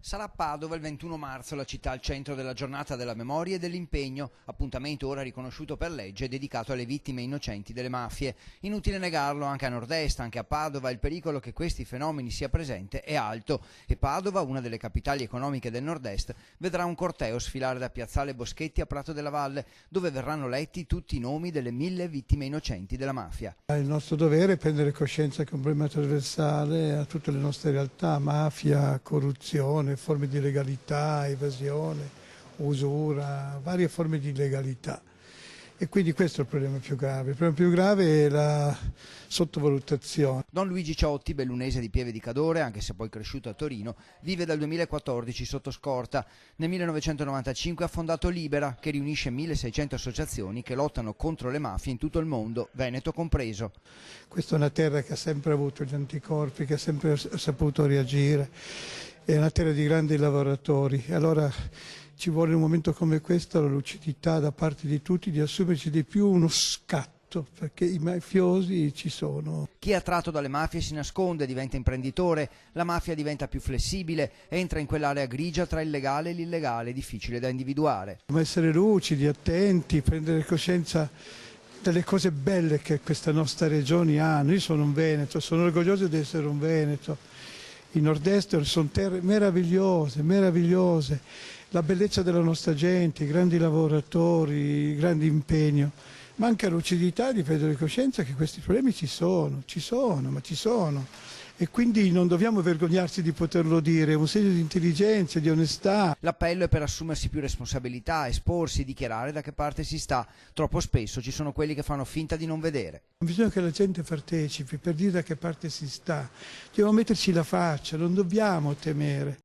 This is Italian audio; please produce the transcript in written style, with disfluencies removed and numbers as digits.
Sarà Padova il 21 marzo, la città al centro della giornata della memoria e dell'impegno, appuntamento ora riconosciuto per legge dedicato alle vittime innocenti delle mafie. Inutile negarlo, anche a nord-est, anche a Padova, il pericolo che questi fenomeni sia presente è alto e Padova, una delle capitali economiche del nord-est, vedrà un corteo sfilare da Piazzale Boschetti a Prato della Valle, dove verranno letti tutti i nomi delle 1000 vittime innocenti della mafia. Il nostro dovere è prendere coscienza che è un problema trasversale a tutte le nostre realtà, mafia, corruzione, forme di illegalità, evasione, usura, varie forme di illegalità. E quindi questo è il problema più grave. Il problema più grave è la sottovalutazione. Don Luigi Ciotti, bellunese di Pieve di Cadore, anche se poi cresciuto a Torino, vive dal 2014 sotto scorta. Nel 1995 ha fondato Libera, che riunisce 1600 associazioni che lottano contro le mafie in tutto il mondo, Veneto compreso. Questa è una terra che ha sempre avuto gli anticorpi, che ha sempre saputo reagire, è una terra di grandi lavoratori. Allora ci vuole in un momento come questo la lucidità da parte di tutti di assumerci di più uno scatto, perché i mafiosi ci sono. Chi è attratto dalle mafie si nasconde, diventa imprenditore, la mafia diventa più flessibile, entra in quell'area grigia tra il legale e l'illegale, difficile da individuare. Come essere lucidi, attenti, prendere coscienza delle cose belle che questa nostra regione ha. Io sono un veneto, sono orgoglioso di essere un veneto. I nord-est sono terre meravigliose, meravigliose. La bellezza della nostra gente, i grandi lavoratori, il grande impegno. Manca lucidità di prendere coscienza che questi problemi ci sono, ma ci sono. E quindi non dobbiamo vergognarci di poterlo dire, è un segno di intelligenza, di onestà. L'appello è per assumersi più responsabilità, esporsi, dichiarare da che parte si sta. Troppo spesso ci sono quelli che fanno finta di non vedere. Bisogna che la gente partecipi per dire da che parte si sta. Dobbiamo metterci la faccia, non dobbiamo temere.